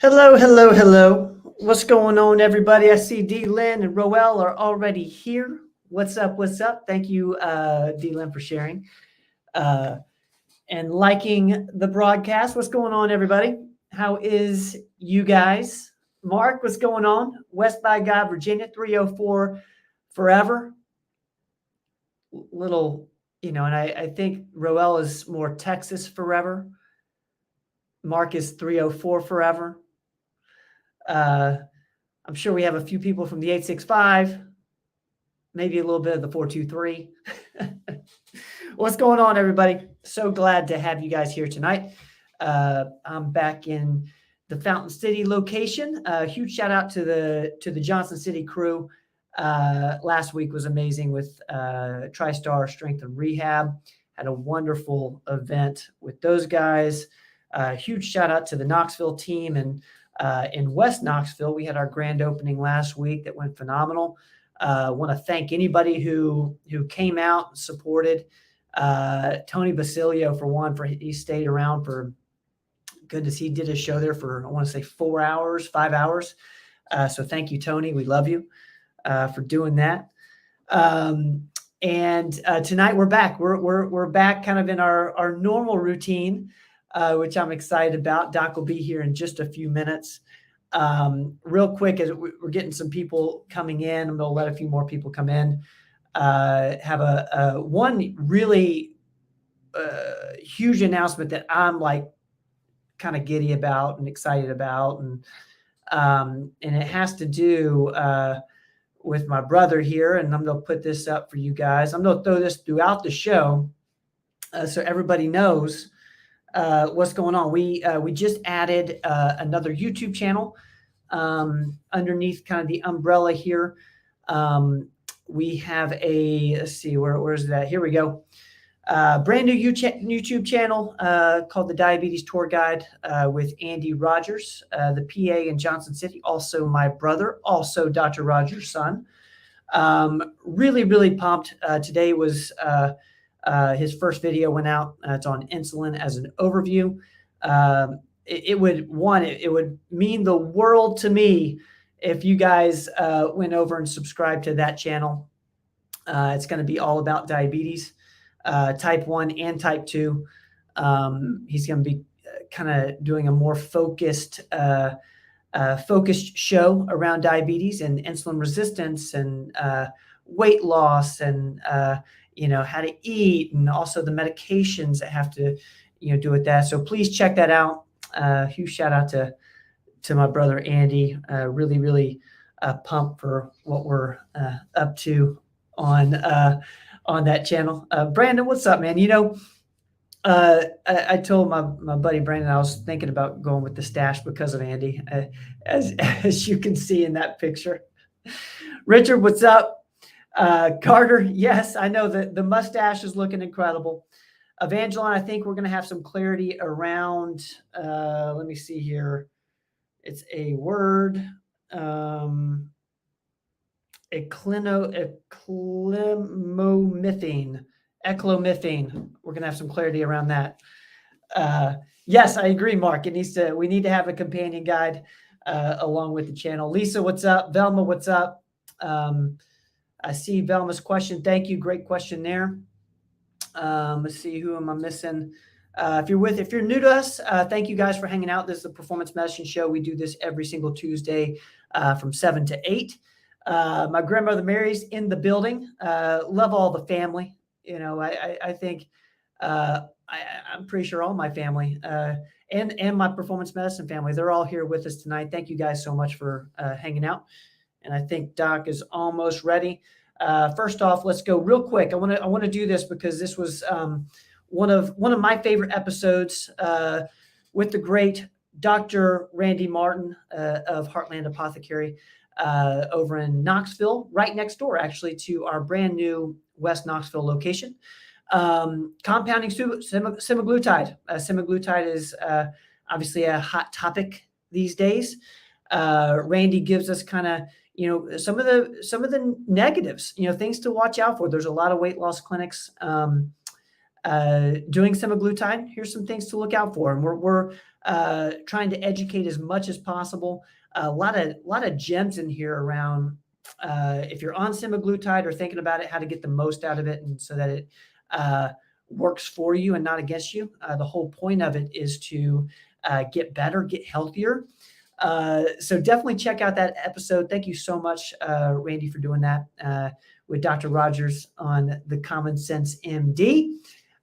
Hello, hello, hello. What's going on, everybody? I see D. Lynn and Roel are already here. What's up? What's up? Thank you, D. Lynn, for sharing uh, and liking the broadcast. What's going on, everybody? How is you guys? Mark, what's going on? West by God, Virginia, 304 forever. Little, and I think Roel is more Texas forever. Mark is 304 forever. I'm sure we have a few people from the 865, maybe a little bit of the 423. What's going on, everybody? So glad to have you guys here tonight. I'm back in the Fountain City location. Huge shout out to the Johnson City crew. Last week was amazing with TriStar Strength and Rehab. Had a wonderful event with those guys. Huge shout out to the Knoxville team and in West Knoxville. We had our grand opening last week that went phenomenal. Want to thank anybody who came out and supported. Tony Basilio, for one, he stayed around for, goodness, he did a show there for, I want to say 4 hours, 5 hours. So thank you, Tony. We love you for doing that. And tonight we're back. We're back kind of in our normal routine, which I'm excited about. Doc will be here in just a few minutes. Real quick, as we're getting some people coming in, I'm going to let a few more people come in. Have a one really huge announcement that I'm like kind of giddy about and excited about, and it has to do with my brother here, and I'm going to put this up for you guys. I'm going to throw this throughout the show so everybody knows what's going on. We just added another YouTube channel underneath kind of the umbrella here. We have let's see, where's that? Here we go. Brand new YouTube channel called the Diabetes Tour Guide with Andy Rogers, the PA in Johnson City, also my brother, also Dr. Rogers' son. Really, really pumped. Today was his first video went out. It's on insulin as an overview. It would mean the world to me if you guys went over and subscribed to that channel. It's going to be all about diabetes, type 1 and type 2. He's going to be kind of doing a more focused show around diabetes and insulin resistance and weight loss and how to eat, and also the medications that have to do with that. So please check that out. Huge shout out to my brother Andy. Really, really pumped for what we're up to on that channel. Brandon, what's up, man? I told my buddy Brandon I was thinking about going with the stash because of Andy, as you can see in that picture. Richard, what's up? Carter, yes, I know that the mustache is looking incredible. Evangeline, I think we're going to have some clarity around, let me see here. It's a word, eclomethine. We're going to have some clarity around that. Yes, I agree, Mark. We need to have a companion guide along with the channel. Lisa, what's up? Velma, what's up? I see Velma's question. Thank you. Great question there. Let's see, who am I missing? If you're new to us, thank you guys for hanging out. This is the Performance Medicine Show. We do this every single Tuesday from 7 to 8. My grandmother Mary's in the building. Love all the family. I think I'm pretty sure all my family and my performance medicine family, they're all here with us tonight. Thank you guys so much for hanging out. And I think Doc is almost ready. First off, let's go real quick. I want to do this because this was one of my favorite episodes with the great Dr. Randy Martin of Heartland Apothecary over in Knoxville, right next door actually to our brand new West Knoxville location. Compounding semaglutide. Semaglutide is obviously a hot topic these days. Randy gives us kind of some of the negatives, things to watch out for. There's a lot of weight loss clinics doing semaglutide, here's some things to look out for. And we're trying to educate as much as possible. A lot of gems in here around if you're on semaglutide or thinking about it, how to get the most out of it, and so that it works for you and not against you. The whole point of it is to get better, get healthier. So definitely check out that episode. Thank you so much, Randy, for doing that with Dr. Rogers on the Common Sense MD.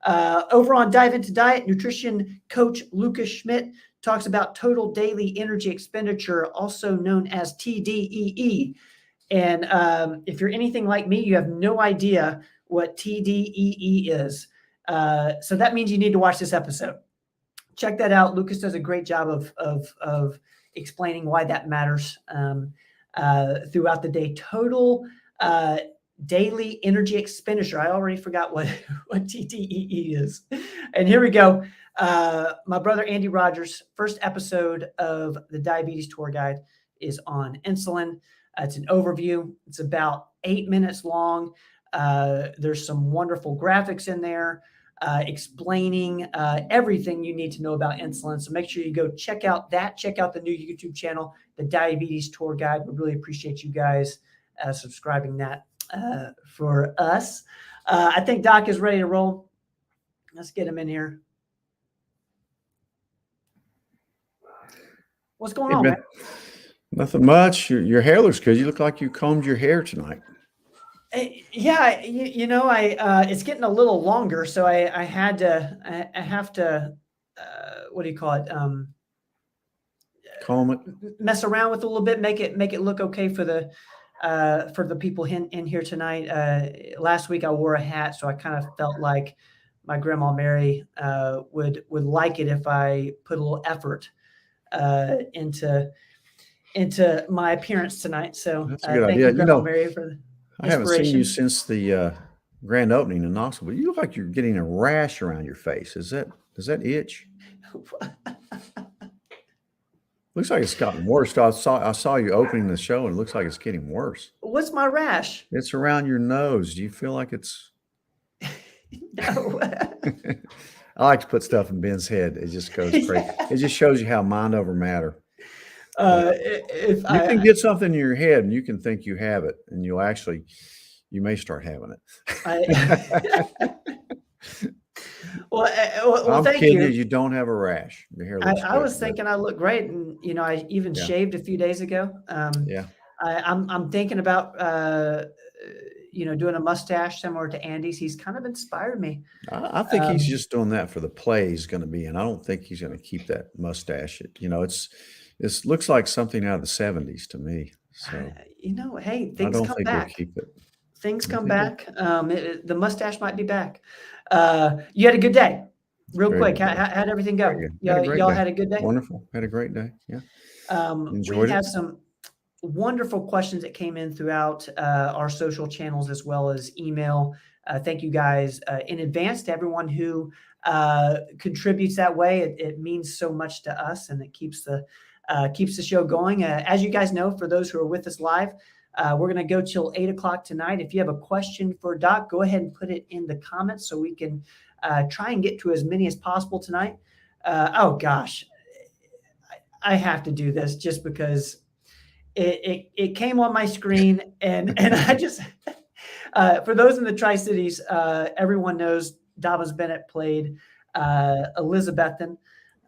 Over on Dive Into Diet, nutrition coach Lucas Schmidt talks about total daily energy expenditure, also known as TDEE. And if you're anything like me, you have no idea what TDEE is. So that means you need to watch this episode. Check that out. Lucas does a great job of explaining why that matters throughout the day. Total daily energy expenditure. I already forgot what TDEE is. And here we go. My brother Andy Rogers' first episode of the Diabetes Tour Guide is on insulin. It's an overview. It's about 8 minutes long. There's some wonderful graphics in there explaining everything you need to know about insulin. So make sure you go check out that. Check out the new YouTube channel, the Diabetes Tour Guide. We really appreciate you guys subscribing that for us. I think Doc is ready to roll. Let's get him in here. What's going on, man? Nothing much. Your hair looks good. You look like you combed your hair tonight. Yeah, it's getting a little longer, so I have to what do you call it? Comb it. Mess around with it a little bit, make it look okay for the people in here tonight. Last week I wore a hat, so I kind of felt like my grandma Mary would like it if I put a little effort into my appearance tonight. So that's a good thank idea. you, Grandma Mary, for the I haven't seen you since the grand opening in Knoxville. You look like you're getting a rash around your face. Does that itch? Looks like it's gotten worse. I saw you opening the show, and it looks like it's getting worse. What's my rash? It's around your nose. Do you feel like it's? No. I like to put stuff in Ben's head. It just goes crazy. Yeah. It just shows you how mind over matter. If you can get something in your head and you can think you have it, and you may start having it. Well, I'm thank kidding you. You don't have a rash. Your hair looks I was thinking I look great, and I even shaved a few days ago. I'm thinking about doing a mustache similar to Andy's. He's kind of inspired me. I think he's just doing that for the play he's going to be in. I don't think he's going to keep that mustache. It looks like something out of the 70s to me. So hey, things come back. We'll keep it. Things come back. The mustache might be back. You had a good day. Real quick, how'd everything go? Y'all had a good day? Wonderful. Had a great day. Yeah. We have some wonderful questions that came in throughout our social channels as well as email. Thank you guys in advance to everyone who contributes that way. It means so much to us, and it keeps the show going. As you guys know, for those who are with us live, we're going to go till 8 o'clock tonight. If you have a question for Doc, go ahead and put it in the comments so we can try and get to as many as possible tonight. Oh gosh, I have to do this just because it came on my screen, and I just for those in the Tri-Cities, everyone knows Dobbins Bennett played Elizabethan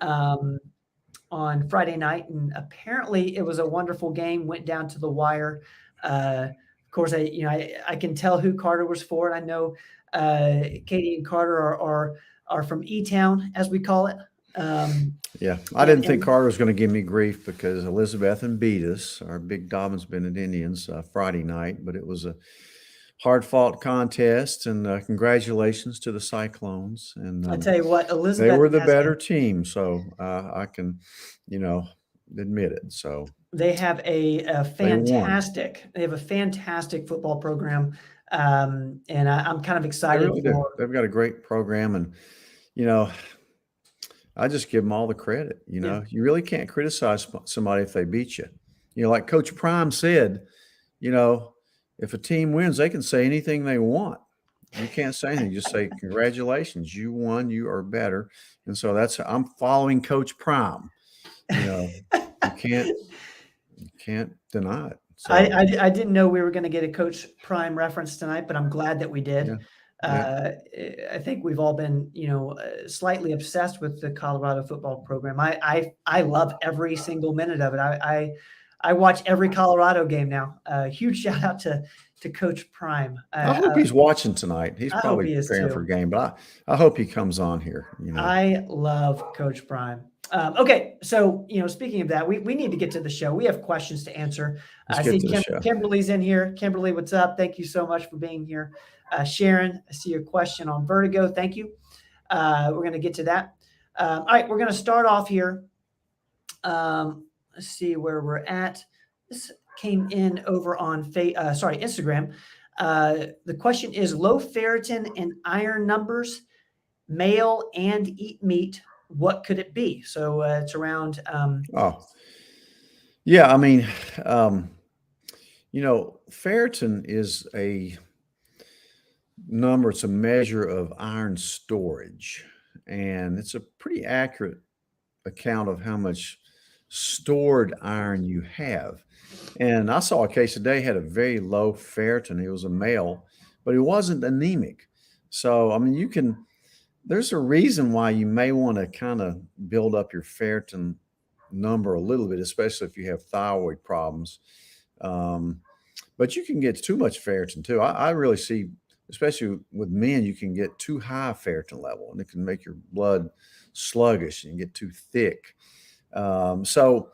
on Friday night, and apparently it was a wonderful game. Went down to the wire. Of course, I can tell who Carter was for. And I know Katie and Carter are from E-Town, as we call it. I didn't think Carter was going to give me grief because Elizabethan beat us, our big Dobbins Bennett Indians, Friday night. But it was a hard-fought contest, and congratulations to the Cyclones. And I tell you what, Elizabeth, they were the better team, so I can, admit it. So they have a fantastic football program, and I'm kind of excited. They've got a great program, and I just give them all the credit. You really can't criticize somebody if they beat you. Like Coach Prime said, if a team wins, they can say anything they want. You can't say anything. Just say, congratulations, you won, you are better. And so I'm following Coach Prime. You can't deny it. So I didn't know we were going to get a Coach Prime reference tonight, but I'm glad that we did. yeah. I think we've all been, slightly obsessed with the Colorado football program. I love every single minute of it. I watch every Colorado game now. Huge shout out to Coach Prime. I hope he's watching tonight. He's I hope probably he is preparing too. for a game, but I hope he comes on here. I love Coach Prime. Okay, so speaking of that, we need to get to the show. We have questions to answer. I see Kimberly's in here. Kimberly, what's up? Thank you so much for being here. Sharon, I see your question on vertigo. Thank you. We're going to get to that. All right, we're going to start off here. Let's see where we're at. This came in over on Instagram. The question is low ferritin and iron numbers, male and eat meat. What could it be? So it's around. Yeah. I mean, ferritin is a number. It's a measure of iron storage, and it's a pretty accurate account of how much stored iron you have. And I saw a case today had a very low ferritin. He was a male, but he wasn't anemic. So, I mean, there's a reason why you may want to kind of build up your ferritin number a little bit, especially if you have thyroid problems. But you can get too much ferritin too. I really see, especially with men, you can get too high ferritin level, and it can make your blood sluggish and get too thick. So,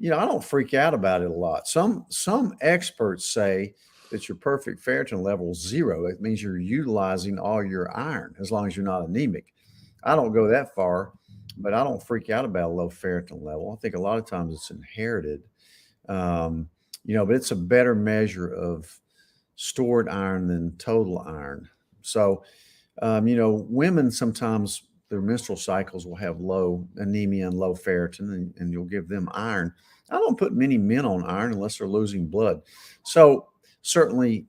I don't freak out about it a lot. Some experts say that your perfect ferritin level is 0. It means you're utilizing all your iron as long as you're not anemic. I don't go that far, but I don't freak out about a low ferritin level. I think a lot of times it's inherited, but it's a better measure of stored iron than total iron. So, women sometimes their menstrual cycles will have low anemia and low ferritin, and you'll give them iron. I don't put many men on iron unless they're losing blood. So certainly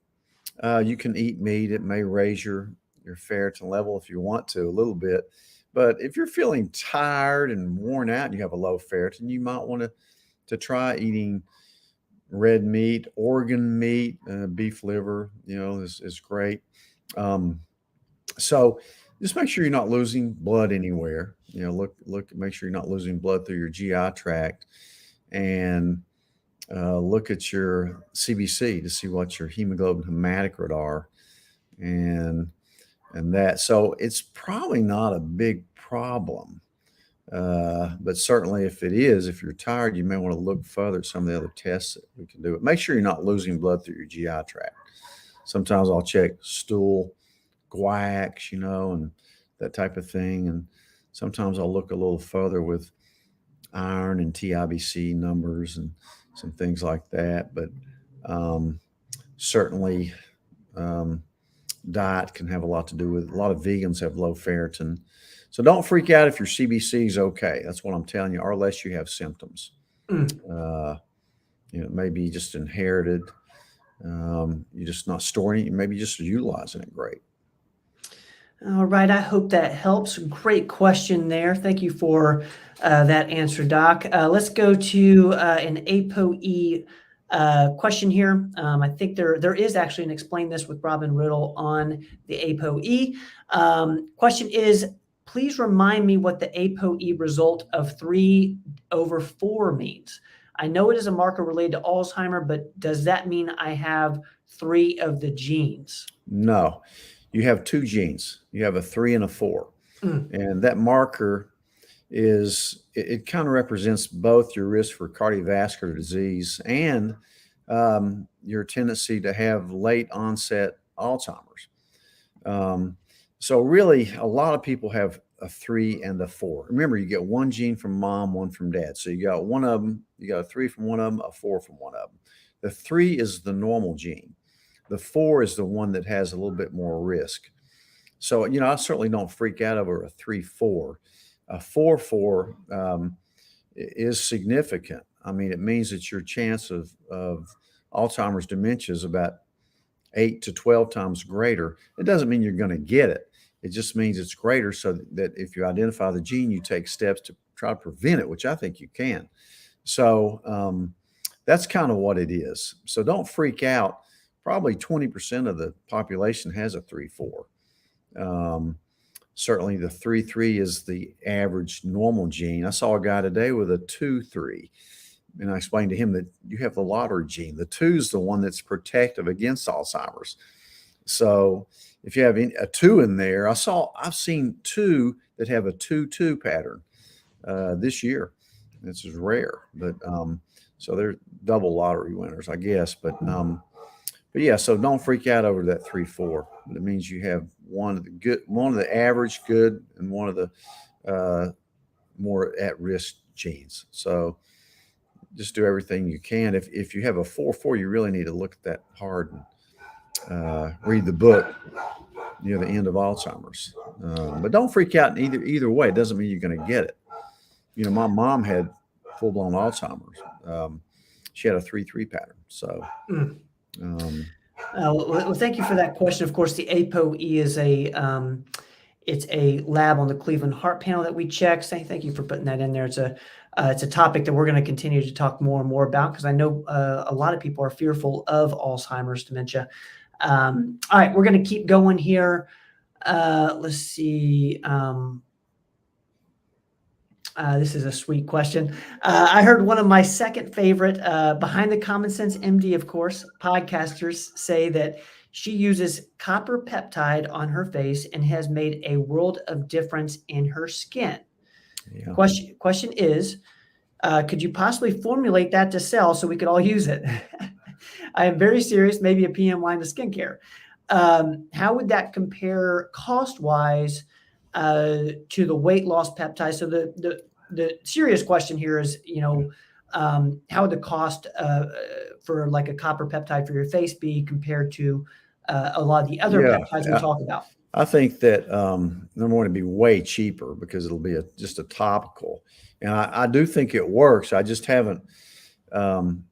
you can eat meat. It may raise your ferritin level if you want to a little bit. But if you're feeling tired and worn out and you have a low ferritin, you might want to try eating red meat, organ meat, beef liver, is great. So just make sure you're not losing blood anywhere. Make sure you're not losing blood through your GI tract, and look at your CBC to see what your hemoglobin hematocrit are, and that. So it's probably not a big problem. But certainly if it is, if you're tired, you may want to look further at some of the other tests that we can do. But make sure you're not losing blood through your GI tract. Sometimes I'll check stool, guacs, and that type of thing. And sometimes I'll look a little further with iron and TIBC numbers and some things like that. But certainly diet can have a lot to do with it. A lot of vegans have low ferritin. So don't freak out if your CBC is okay. That's what I'm telling you, or unless you have symptoms. It may be just inherited. You're just not storing it. Maybe just utilizing it great. All right. I hope that helps. Great question there. Thank you for that answer, Doc. Let's go to an ApoE question here. I think there is actually an Explain This with Robin Riddle on the ApoE. Question is, please remind me what the ApoE result of 3/4 means. I know it is a marker related to Alzheimer, but does that mean I have 3 of the genes? No, you have 2 genes. You have a 3 and a 4. And that marker it kind of represents both your risk for cardiovascular disease and your tendency to have late onset Alzheimer's. So really, a lot of people have a 3 and a 4. Remember, you get 1 gene from mom, 1 from dad. So you got one of them, you got a 3 from one of them, a 4 from one of them. The 3 is the normal gene. The 4 is the one that has a little bit more risk. So, I certainly don't freak out over a 3/4. A 4/4 is significant. I mean, it means that your chance of Alzheimer's dementia is about 8 to 12 times greater. It doesn't mean you're going to get it. It just means it's greater, so that if you identify the gene, you take steps to try to prevent it, which I think you can. So that's kind of what it is. So don't freak out. Probably 20% of the population has a 3-4. Certainly the 3-3 is the average normal gene. I saw a guy today with a 2-3. And I explained to him that you have the lottery gene. The 2 is the one that's protective against Alzheimer's. So if you have a 2 in there, I've seen 2 that have a 2-2 pattern this year. This is rare, but so they're double lottery winners, I guess. But yeah, so don't freak out over that 3-4. It means you have one of the average good, and one of the more at-risk genes. So just do everything you can. If you have a 4-4, you really need to look at that hard and read the book near the end of Alzheimer's. But don't freak out either way. It doesn't mean you're going to get it. My mom had full-blown Alzheimer's. She had a 3-3 pattern. So, well, thank you for that question. Of course, the ApoE is it's a lab on the Cleveland Heart Panel that we check. So thank you for putting that in there. It's a topic that we're going to continue to talk more and more about, because I know a lot of people are fearful of Alzheimer's dementia. All right, we're going to keep going here. Let's see. This is a sweet question. I heard one of my second favorite, Behind the Common Sense MD, of course, podcasters say that she uses copper peptide on her face and has made a world of difference in her skin. Yeah. Question is, could you possibly formulate that to sell so we could all use it? I am very serious, maybe a PM line of skincare. How would that compare cost-wise to the weight loss peptide? So the serious question here is, how would the cost for like a copper peptide for your face be compared to a lot of the other peptides we talk about? I think that number one, it'd be way cheaper because it'll be just a topical, and I do think it works. I just haven't, gotten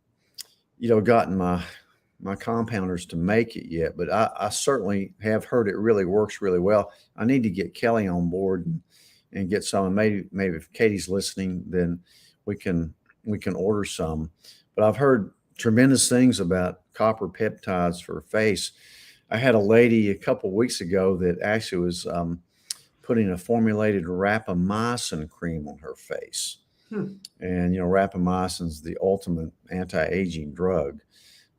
my compounders to make it yet, but I certainly have heard it really works really well. I need to get Kelly on board and get some. Maybe if Katie's listening, then we can order some. But I've heard tremendous things about copper peptides for face. I had a lady a couple of weeks ago that actually was putting a formulated rapamycin cream on her face. And rapamycin is the ultimate anti-aging drug.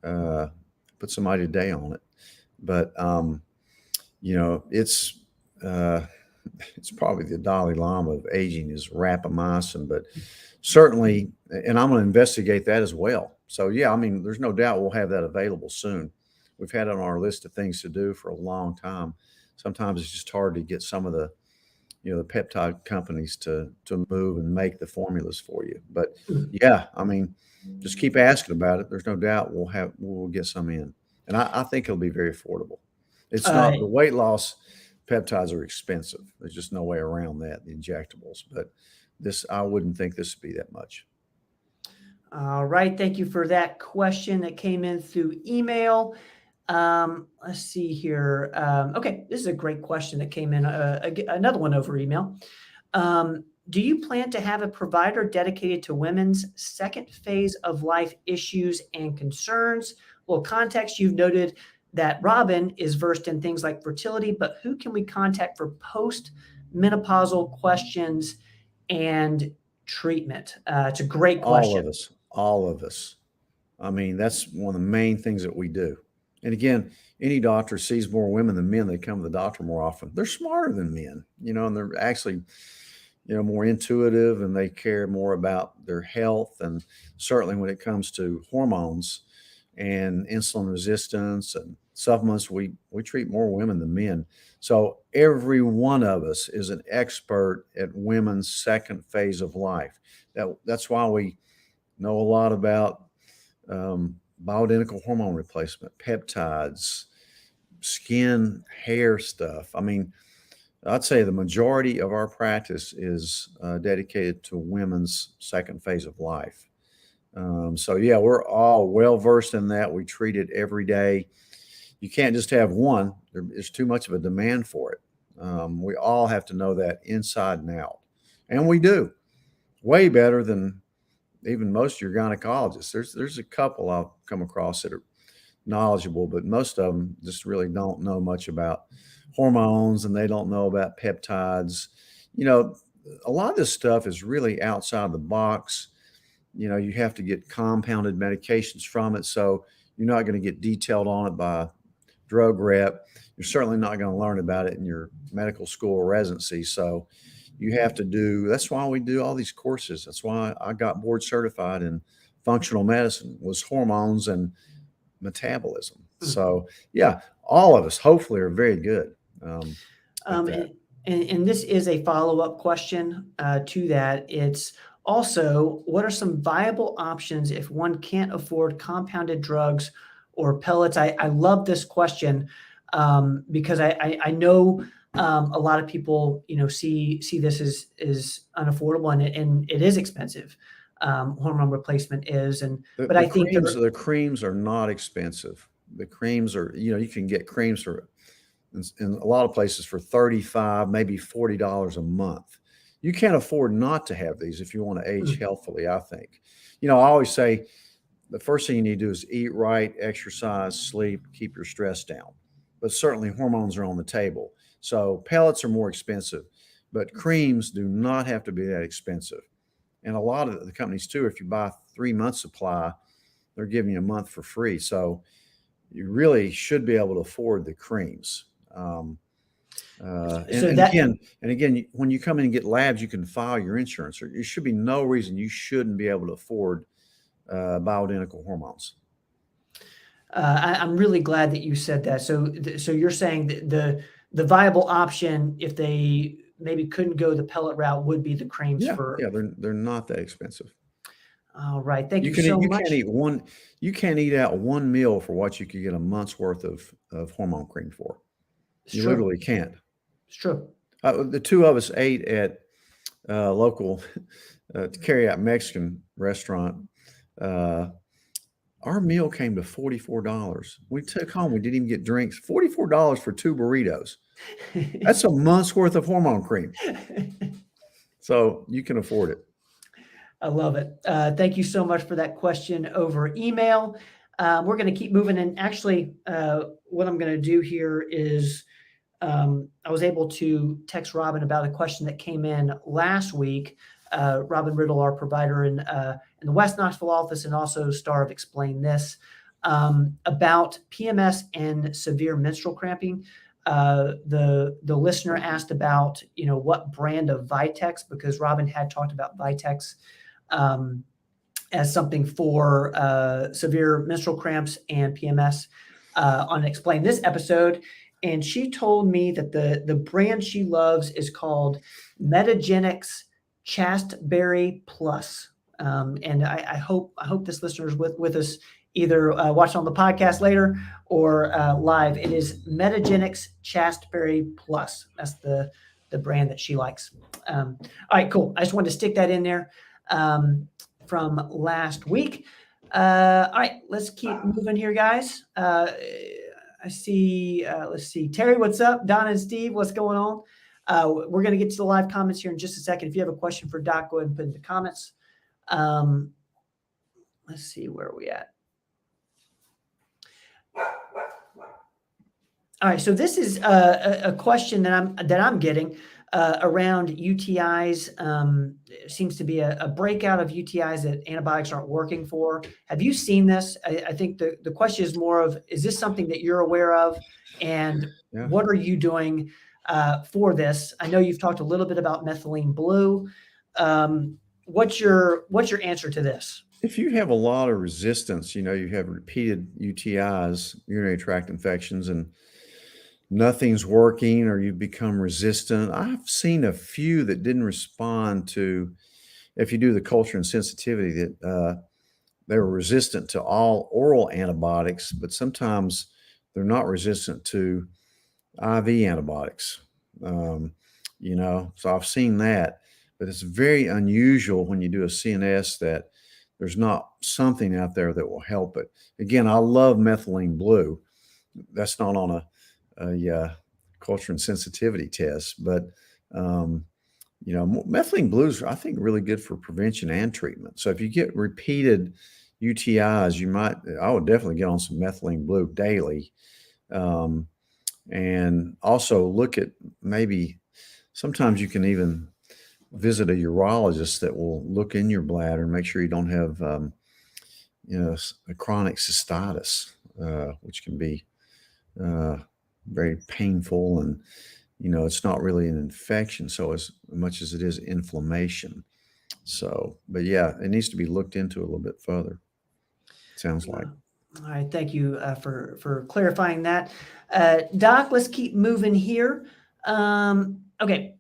Put somebody today on it, but it's probably the Dalai Lama of aging is rapamycin, but certainly, and I'm going to investigate that as well. So yeah, I mean, there's no doubt we'll have that available soon. We've had it on our list of things to do for a long time. Sometimes it's just hard to get some of the the peptide companies to move and make the formulas for you. But yeah, I mean, just keep asking about it. There's no doubt we'll get some in, and I think it'll be very affordable. It's not the weight loss peptides are expensive. There's just no way around that, the injectables. But I wouldn't think this would be that much. All right, thank you for that question that came in through email. Let's see here. Okay, this is a great question that came in. Another one over email. Do you plan to have a provider dedicated to women's second phase of life issues and concerns? Well, context, you've noted that Robin is versed in things like fertility, but who can we contact for post-menopausal questions and treatment? It's a great question. All of us. I mean, that's one of the main things that we do. And again, any doctor sees more women than men. They come to the doctor more often. They're smarter than men, and they're actually, more intuitive, and they care more about their health. And certainly when it comes to hormones and insulin resistance and supplements, we treat more women than men. So every one of us is an expert at women's second phase of life. That's why we know a lot about bioidentical hormone replacement, peptides, skin, hair stuff. I mean, I'd say the majority of our practice is dedicated to women's second phase of life. So yeah, we're all well versed in that. We treat it every day. you can't just have one. There's too much of a demand for it. We all have to know that inside and out. And we do way better than even most of your gynecologists. There's a couple I've come across that are knowledgeable, but most of them just really don't know much about hormones, and they don't know about peptides. A lot of this stuff is really outside the box. You have to get compounded medications from it. So you're not going to get detailed on it by a drug rep. You're certainly not going to learn about it in your medical school or residency. So that's why we do all these courses. That's why I got board certified in functional medicine, was hormones and metabolism. So yeah, all of us hopefully are very good. And this is a follow-up question to that. It's also, what are some viable options if one can't afford compounded drugs or pellets? I love this question because I know a lot of people, see this as unaffordable, and it is expensive. Hormone replacement is, but I think the creams are not expensive. The creams are, you can get creams in a lot of places for $35, maybe $40 a month. You can't afford not to have these if you want to age healthfully, I think. I always say the first thing you need to do is eat right, exercise, sleep, keep your stress down. But certainly hormones are on the table. So pellets are more expensive, but creams do not have to be that expensive. And a lot of the companies too, if you buy 3 months supply, they're giving you a month for free. So you really should be able to afford the creams. Again, when you come in and get labs, you can file your insurance. There should be no reason you shouldn't be able to afford bioidentical hormones. I'm really glad that you said that. So you're saying that the viable option, if they maybe couldn't go the pellet route, would be the creams. They're not that expensive. All right, thank you so much. You can't eat out one meal for what you could get a month's worth of hormone cream for. You literally can't. It's true. The two of us ate at a local carry-out Mexican restaurant. Our meal came to $44. We took home. We didn't even get drinks. $44 for 2 burritos. That's a month's worth of hormone cream. So you can afford it. I love it. Thank you so much for that question over email. We're going to keep moving. And actually, what I'm going to do here is I was able to text Robin about a question that came in last week. Robin Riddle, our provider in the West Knoxville office, and also star of Explain This, about PMS and severe menstrual cramping. The listener asked about, what brand of Vitex, because Robin had talked about Vitex as something for severe menstrual cramps and PMS on Explain This episode. And she told me that the brand she loves is called Metagenics Chastberry Plus. And I hope this listener is with us, either watching on the podcast later or live. It is Metagenics Chastberry Plus. That's the brand that she likes. All right, cool. I just wanted to stick that in there from last week. All right, let's keep moving here, guys. I see, let's see. Terry, what's up? Donna and Steve, what's going on? We're going to get to the live comments here in just a second. If you have a question for Doc, go ahead and put in the comments. Let's see, where are we at? All right, so this is a question that I'm getting around UTIs. It seems to be a breakout of UTIs that antibiotics aren't working for. Have you seen this? I think the question is more of, is this something that you're aware of, and what are you doing for this? I know you've talked a little bit about methylene blue. What's your answer to this? If you have a lot of resistance, you have repeated UTIs, urinary tract infections, and nothing's working, or you become resistant. I've seen a few that didn't respond to, if you do the culture and sensitivity, that they were resistant to all oral antibiotics, but sometimes they're not resistant to IV antibiotics. So I've seen that, but it's very unusual when you do a CNS that there's not something out there that will help it. Again, I love methylene blue. that's not on a culture and sensitivity test, but methylene blue is, I think, really good for prevention and treatment. So if you get repeated UTIs, I would definitely get on some methylene blue daily. And also look at, maybe sometimes you can even visit a urologist that will look in your bladder and make sure you don't have, a chronic cystitis, which can be very painful, and it's not really an infection so as much as it is inflammation. So, but yeah, it needs to be looked into a little bit further, sounds like. All right, thank you for clarifying that. Doc, let's keep moving here. Okay,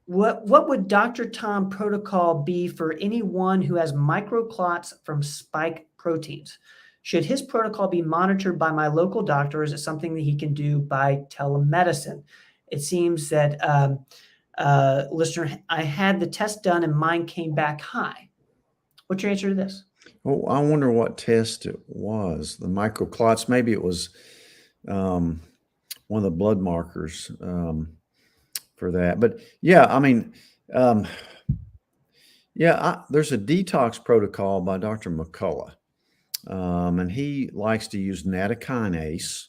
what would Dr. Tom protocol be for anyone who has microclots from spike proteins? Should his protocol be monitored by my local doctor, or is it something that he can do by telemedicine? It seems that, listener, I had the test done and mine came back high. What's your answer to this? Well, I wonder what test it was. The microclots, maybe it was one of the blood markers for that. But yeah, I mean, there's a detox protocol by Dr. McCullough. And he likes to use nattokinase,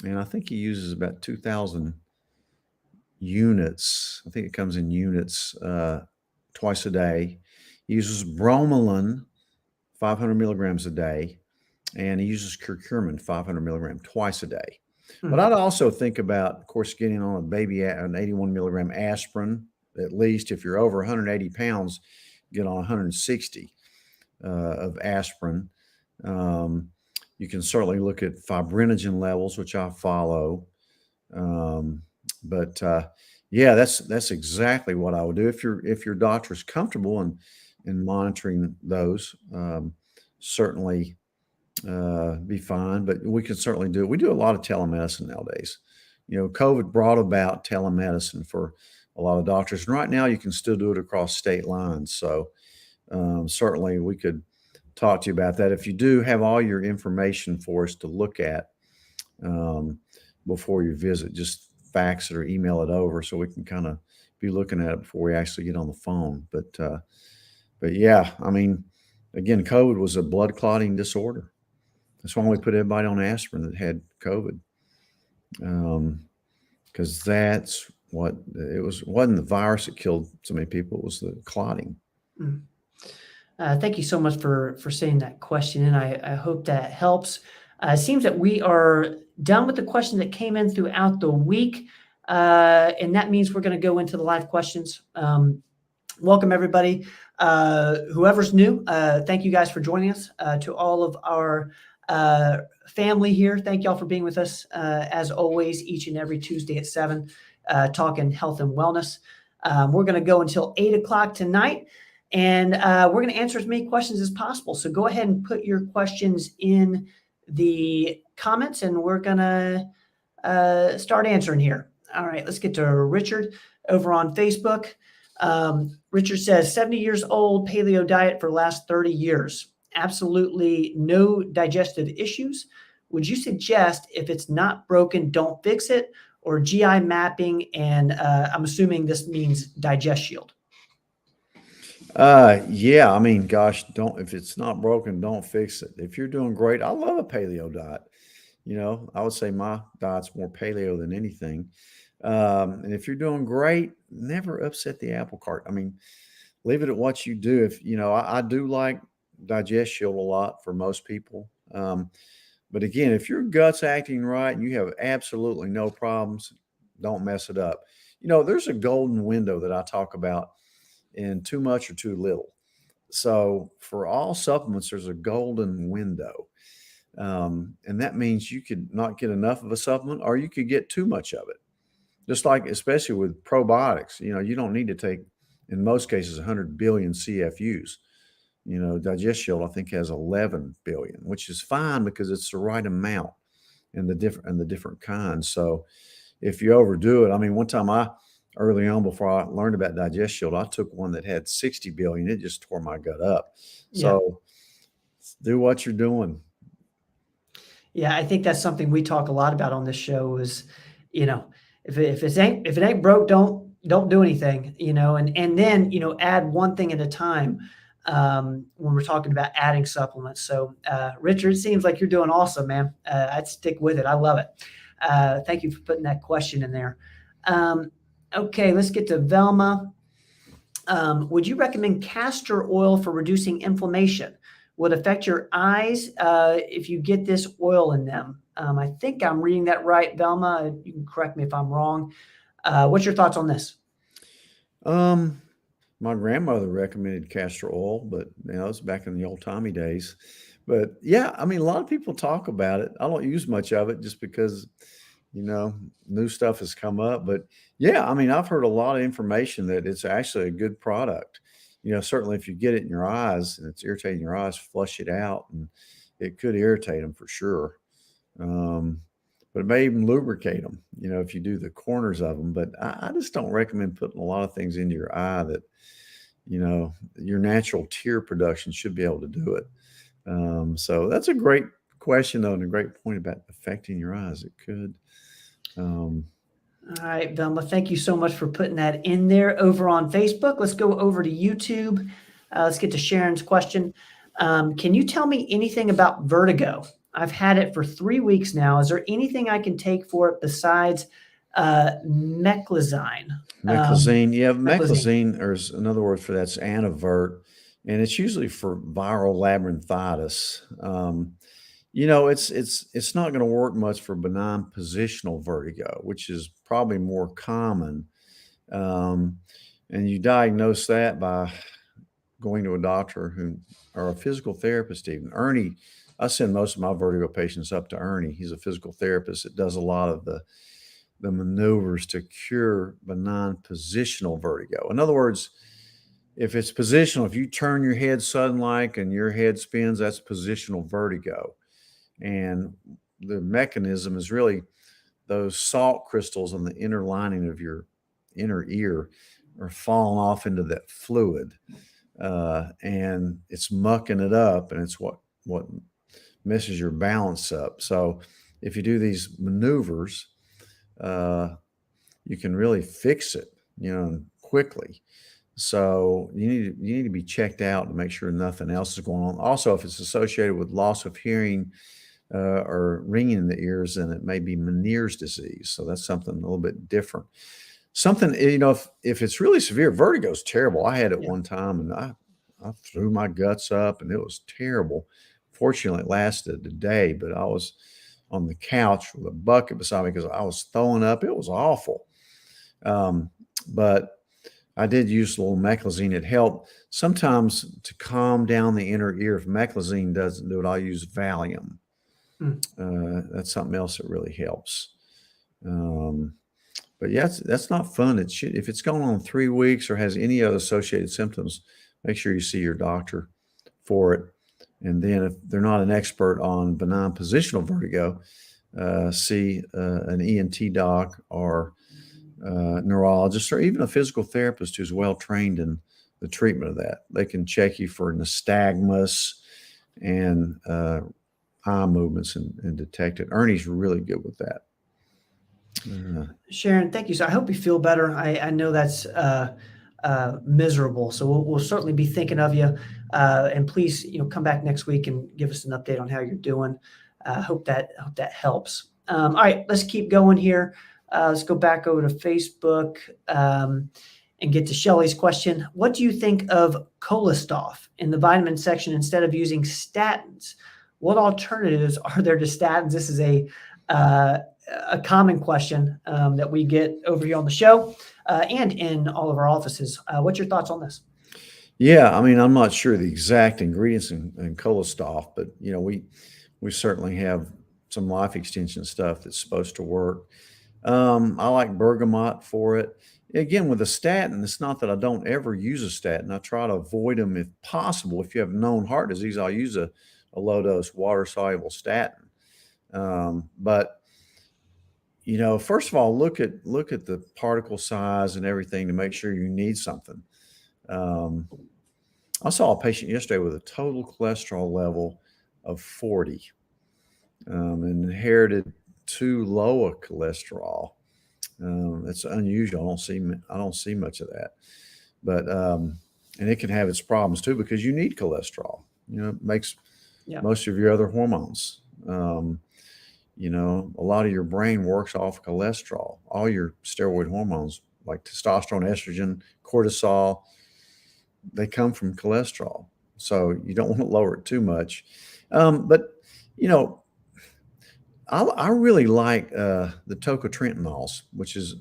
and I think he uses about 2,000 units. I think it comes in units twice a day. He uses bromelain, 500 milligrams a day, and he uses curcumin, 500 milligram twice a day. Mm-hmm. But I'd also think about, of course, getting on an 81 milligram aspirin. At least if you're over 180 pounds, get on 160 of aspirin. You can certainly look at fibrinogen levels, which I follow. But that's exactly what I would do if your doctor is comfortable in monitoring those. Certainly be fine, but we can certainly do it. We do a lot of telemedicine nowadays. COVID brought about telemedicine for a lot of doctors, and right now you can still do it across state lines. So certainly we could talk to you about that. If you do have all your information for us to look at before you visit, just fax it or email it over so we can kind of be looking at it before we actually get on the phone. But yeah, I mean, again, COVID was a blood clotting disorder. That's why we put everybody on aspirin that had COVID, because that's what it was. It wasn't the virus that killed so many people; it was the clotting. Thank you so much for saying that question, and I hope that helps. It seems that we are done with the questions that came in throughout the week, and that means we're going to go into the live questions. Welcome, everybody. Whoever's new, thank you guys for joining us. To all of our family here, thank y'all for being with us, as always, each and every Tuesday at 7, talking health and wellness. We're going to go until 8 o'clock tonight, and we're going to answer as many questions as possible. So go ahead and put your questions in the comments, and we're going to start answering here. All right, let's get to Richard over on Facebook. Richard says, 70 years old, paleo diet for the last 30 years. Absolutely no digestive issues. Would you suggest if it's not broken, don't fix it, or GI mapping? And I'm assuming this means Digest Shield. Yeah, I mean, gosh, if it's not broken, don't fix it. If you're doing great, I love a paleo diet. I would say my diet's more paleo than anything. And if you're doing great, never upset the apple cart. I mean, leave it at what you do. If, I do like Digest Shield a lot for most people. But again, if your gut's acting right and you have absolutely no problems, don't mess it up. There's a golden window that I talk about in too much or too little. So for all supplements, there's a golden window. And that means you could not get enough of a supplement, or you could get too much of it. Just like, especially with probiotics, you don't need to take, in most cases, 100 billion CFUs. Digest Shield, I think, has 11 billion, which is fine because it's the right amount and the different kinds. So if you overdo it, I mean, one time early on, before I learned about Digest Shield, I took one that had 60 billion. It just tore my gut up. So do what you're doing. Yeah, I think that's something we talk a lot about on this show is, you know, if it ain't broke, don't do anything, and then, add one thing at a time, when we're talking about adding supplements. So, Richard, it seems like you're doing awesome, man. I'd stick with it. I love it. Thank you for putting that question in there. Okay, let's get to Velma. Would you recommend castor oil for reducing inflammation? Would affect your eyes if you get this oil in them. I think I'm reading that right, Velma. You can correct me if I'm wrong. What's your thoughts on this? My grandmother recommended castor oil, but it's back in the old Tommy days. But yeah, I mean, a lot of people talk about it. I don't use much of it just because, new stuff has come up. But yeah, I mean, I've heard a lot of information that it's actually a good product. Certainly if you get it in your eyes and it's irritating your eyes, flush it out, and it could irritate them for sure. But it may even lubricate them, if you do the corners of them. But I just don't recommend putting a lot of things into your eye that, your natural tear production should be able to do it. So that's a great question, though, and a great point about affecting your eyes. It could. All right, Velma, thank you so much for putting that in there over on Facebook. Let's go over to YouTube. Let's get to Sharon's question. Can you tell me anything about vertigo? I've had it for 3 weeks now. Is there anything I can take for it besides meclizine? Meclizine, meclizine, there's another word for that's Anavert, and it's usually for viral labyrinthitis. It's not going to work much for benign positional vertigo, which is probably more common. And you diagnose that by going to a doctor or a physical therapist even. Ernie, I send most of my vertigo patients up to Ernie. He's a physical therapist that does a lot of the maneuvers to cure benign positional vertigo. In other words, if it's positional, if you turn your head sudden-like and your head spins, that's positional vertigo. And the mechanism is really those salt crystals on the inner lining of your inner ear are falling off into that fluid. And it's mucking it up, and it's what messes your balance up. So if you do these maneuvers, you can really fix it, quickly. So you need to be checked out to make sure nothing else is going on. Also, if it's associated with loss of hearing or ringing in the ears, then it may be Meniere's disease. So that's something a little bit different. Something, if it's really severe, vertigo is terrible. I had it one time, and I threw my guts up, and it was terrible. Fortunately, it lasted a day, but I was on the couch with a bucket beside me because I was throwing up. It was awful. But I did use a little meclizine. It helped sometimes to calm down the inner ear. If meclizine doesn't do it, I'll use Valium. That's something else that really helps. But yeah, that's not fun. If it's going on 3 weeks or has any other associated symptoms, make sure you see your doctor for it. And then if they're not an expert on benign positional vertigo, see an ENT doc or neurologist or even a physical therapist who's well-trained in the treatment of that. They can check you for nystagmus and eye movements and detect it. Ernie's really good with that. Sharon, thank you. So I hope you feel better. I know that's miserable. So we'll certainly be thinking of you. And please, come back next week and give us an update on how you're doing. Hope that helps. All right, let's keep going here. Let's go back over to Facebook and get to Shelley's question. What do you think of Cholestov in the vitamin section instead of using statins? What alternatives are there to statins? This is a common question that we get over here on the show and in all of our offices. What's your thoughts on this? Yeah, I mean, I'm not sure the exact ingredients in Cholestov, but we certainly have some life extension stuff that's supposed to work. I like bergamot for it. Again, with a statin, it's not that I don't ever use a statin. I try to avoid them if possible. If you have known heart disease, I'll use a low-dose water-soluble statin. But first of all, look at the particle size and everything to make sure you need something. I saw a patient yesterday with a total cholesterol level of 40. and inherited too low a cholesterol. It's unusual. I don't see much of that, but and it can have its problems too because you need cholesterol. It makes most of your other hormones. A lot of your brain works off cholesterol. All your steroid hormones like testosterone, estrogen, cortisol, they come from cholesterol. So you don't want to lower it too much. But I really like the tocotrienols, which is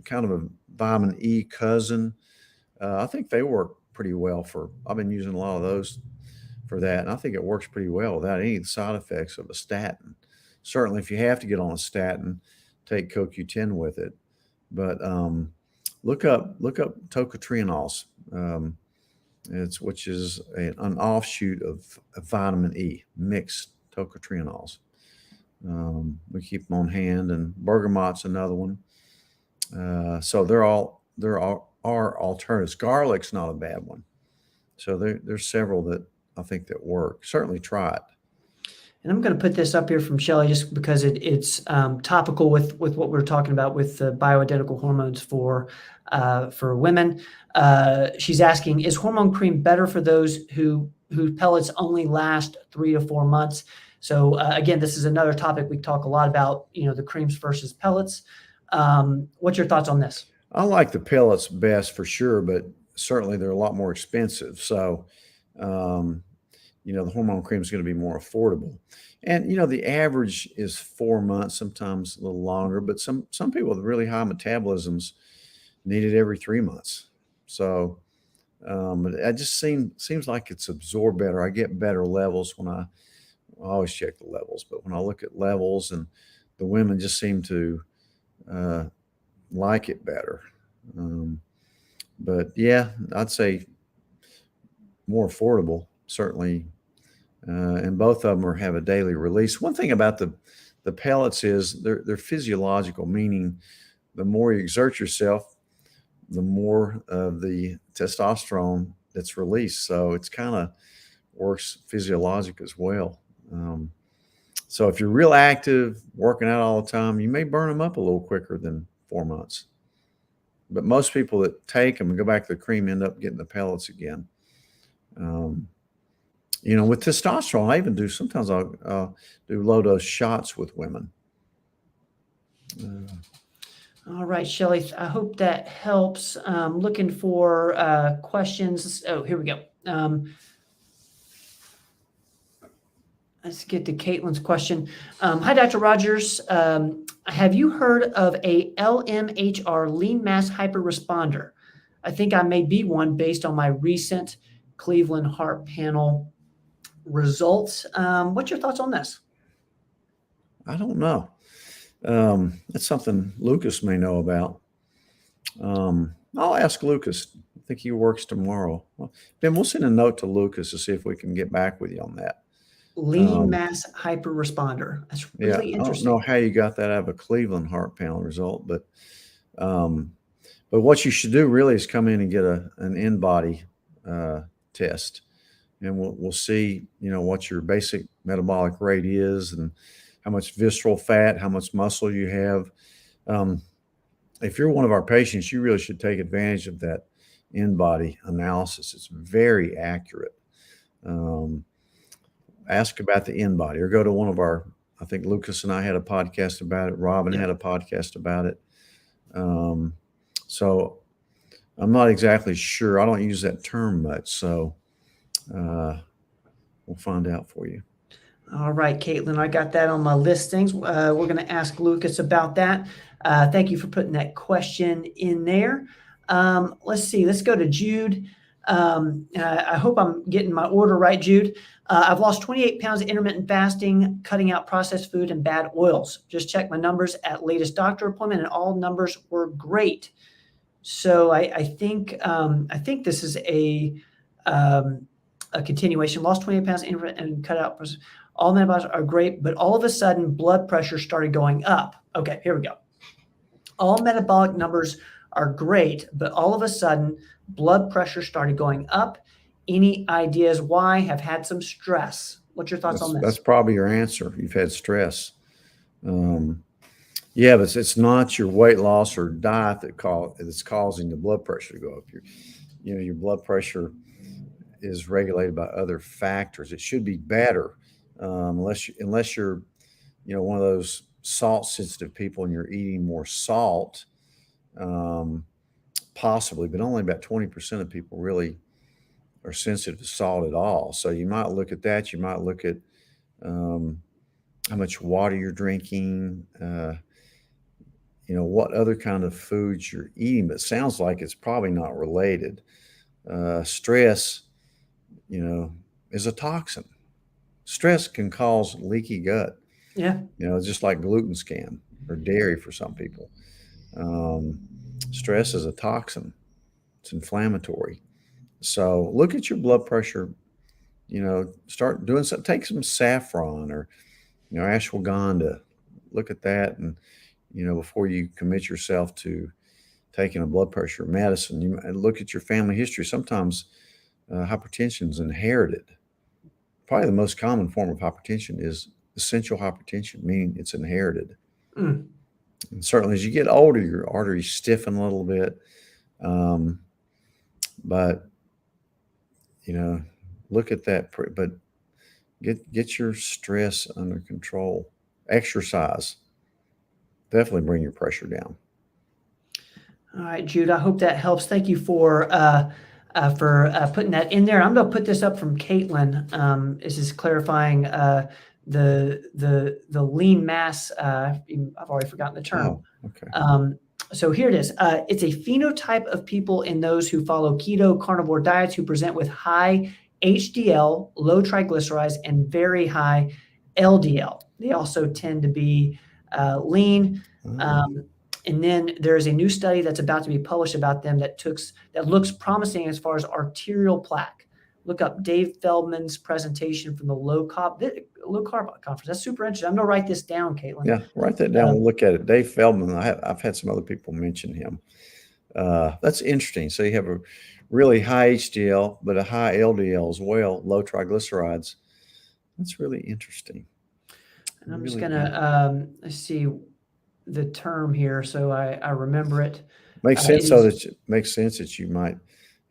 kind of a vitamin E cousin. I think they work pretty well I've been using a lot of those for that. And I think it works pretty well without any side effects of a statin. Certainly, if you have to get on a statin, take CoQ10 with it. But look up tocotrienols, which is an offshoot of vitamin E, mixed tocotrienols. We keep them on hand, and bergamot's another one. So there are alternatives. Garlic's not a bad one. So there's several that I think that work. Certainly try it. And I'm going to put this up here from Shelley just because it's topical with what we're talking about with the bioidentical hormones for women. She's asking, is hormone cream better for those whose pellets only last 3 to 4 months? So again, this is another topic we talk a lot about, the creams versus pellets. What's your thoughts on this? I like the pellets best for sure, but certainly they're a lot more expensive. So, the hormone cream is going to be more affordable. And, the average is 4 months, sometimes a little longer, but some people with really high metabolisms need it every 3 months. So, it just seems like it's absorbed better. I get better levels when I always check the levels, but when I look at levels, and the women just seem to like it better. But yeah, I'd say more affordable, certainly. And both of them have a daily release. One thing about the pellets is they're physiological, meaning the more you exert yourself, the more of the testosterone that's released. So it's kind of works physiologic as well. So if you're real active, working out all the time, you may burn them up a little quicker than 4 months. But most people that take them and go back to the cream end up getting the pellets again. With testosterone, I even sometimes I'll do low dose shots with women. All right, Shelley, I hope that helps. Looking for questions. Oh, here we go. Let's get to Caitlin's question. Hi, Dr. Rogers. Have you heard of a LMHR lean mass hyperresponder? I think I may be one based on my recent Cleveland Heart Panel results. What's your thoughts on this? I don't know. That's something Lucas may know about. I'll ask Lucas. I think he works tomorrow. Ben, we'll send a note to Lucas to see if we can get back with you on that. Lean mass hyperresponder. That's really interesting. I don't know how you got that out of a Cleveland Heart Panel result, but what you should do really is come in and get an in-body test, and we'll see, what your basic metabolic rate is and how much visceral fat, how much muscle you have. If you're one of our patients, you really should take advantage of that in-body analysis. It's very accurate. Ask about the in-body, or go to one of I think Lucas and I had a podcast about it. Robin had a podcast about it. So I'm not exactly sure. I don't use that term much. So we'll find out for you. All right, Caitlin, I got that on my listings. We're going to ask Lucas about that. Thank you for putting that question in there. Let's see. Let's go to Jude. I hope I'm getting my order right, Jude. I've lost 28 pounds of intermittent fasting, cutting out processed food and bad oils. Just checked my numbers at latest doctor appointment, and all numbers were great. So I think this is a continuation. Lost 28 pounds and cut out. All metabolics are great, but all of a sudden blood pressure started going up. Okay, here we go. All metabolic numbers are great, but all of a sudden blood pressure started going up, Any ideas why? Have had some stress. What's your thoughts on this? That's probably your answer. You've had stress. Yeah, but it's not your weight loss or diet that's causing the blood pressure to go up. Your blood pressure is regulated by other factors. It should be better, unless you're, one of those salt sensitive people and you're eating more salt, possibly, but only about 20% of people really are sensitive to salt at all. So you might look at that. You might look at how much water you're drinking, what other kind of foods you're eating, but it sounds like it's probably not related. Stress, is a toxin. Stress can cause leaky gut. Yeah. Just like gluten can, or dairy for some people. Stress is a toxin. It's inflammatory. So look at your blood pressure, start doing something, take some saffron or, ashwagandha, look at that. And, before you commit yourself to taking a blood pressure medicine, you look at your family history. Sometimes hypertension is inherited. Probably the most common form of hypertension is essential hypertension, meaning it's inherited. And certainly as you get older, your arteries stiffen a little bit. But, look at that, but get your stress under control. Exercise. Definitely bring your pressure down. All right, Jude, I hope that helps. Thank you for putting that in there. I'm going to put this up from Caitlin. This is clarifying the lean mass. I've already forgotten the term. Oh, okay. So here it is. It's a phenotype of people in those who follow keto carnivore diets who present with high HDL, low triglycerides, and very high LDL. They also tend to be lean. And then there's a new study that's about to be published about them that looks promising as far as arterial plaque. Look up Dave Feldman's presentation from the low carb conference. That's super interesting. I'm going to write this down, Caitlin. Yeah, write that down and look at it. Dave Feldman, I've had some other people mention him. That's interesting. So you have a really high HDL, but a high LDL as well, low triglycerides. That's really interesting. And I'm just going to see the term here so I remember it. Makes sense. It makes sense that you might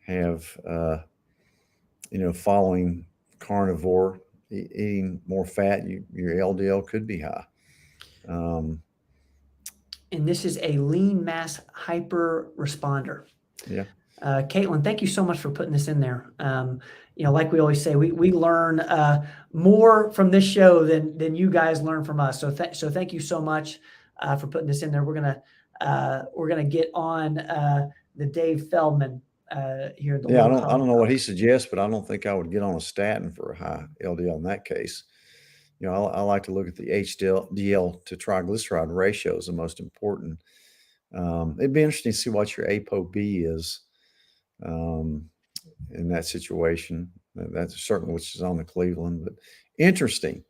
have, following carnivore, eating more fat, your LDL could be high. And this is a lean mass hyper responder. Yeah. Caitlin, thank you so much for putting this in there. Like we always say, we learn more from this show than you guys learn from us. So thank you so much for putting this in there. We're gonna get on the Dave Feldman here. Yeah, I don't know what he suggests, but I don't think I would get on a statin for a high LDL in that case. I like to look at the HDL to triglyceride ratio is the most important. It'd be interesting to see what your ApoB is in that situation. That's certainly which is on the Cleveland, but interesting.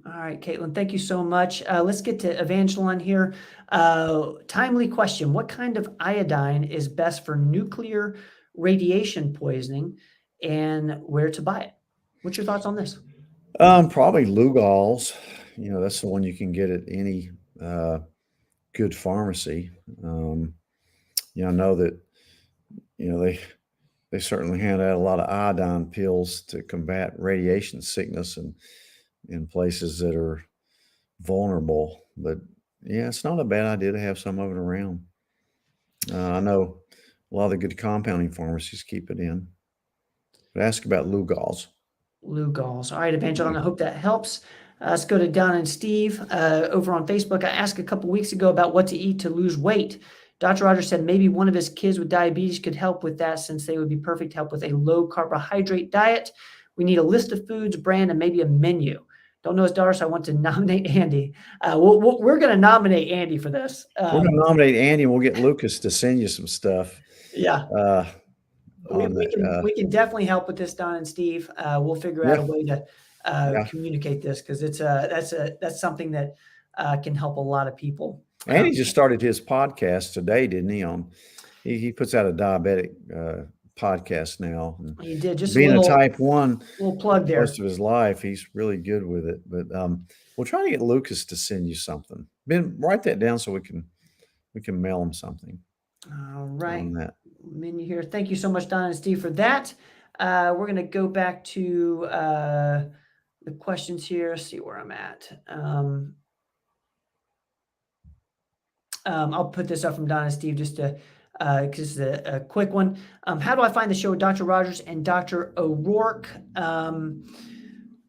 All right, Caitlin, thank you so much. Let's get to Evangeline here. Timely question. What kind of iodine is best for nuclear radiation poisoning and where to buy it? What's your thoughts on this? Probably Lugol's. That's the one you can get at any good pharmacy. I know that, they certainly hand out a lot of iodine pills to combat radiation sickness and in places that are vulnerable. But yeah, it's not a bad idea to have some of it around. I know a lot of the good compounding pharmacies keep it in. But ask about Lugol's. Lugol's. All right, Evangeline, I hope that helps. Let's go to Don and Steve over on Facebook. I asked a couple weeks ago about what to eat to lose weight. Dr. Rogers said maybe one of his kids with diabetes could help with that since they would be perfect help with a low carbohydrate diet. We need a list of foods, brand, and maybe a menu. Don't know his daughter, so I want to nominate Andy. We're going to nominate Andy for this. We're going to nominate Andy, and we'll get Lucas to send you some stuff. Yeah. We can definitely help with this, Don and Steve. We'll figure out a way to communicate this because that's something that can help a lot of people. Andy just started his podcast today, didn't he? He puts out a diabetic podcast now. And You did just being a a type 1 little plug there. most of his life, he's really good with it. But we'll try to get Lucas to send you something. Ben, write that down so we can mail him something. All right. On that menu here. Thank you so much, Don and Steve, for that. We're going to go back to the questions here. See where I'm at. I'll put this up from Don and Steve just to because it's a quick one. How do I find the show with Dr. Rogers and Dr. O'Rourke?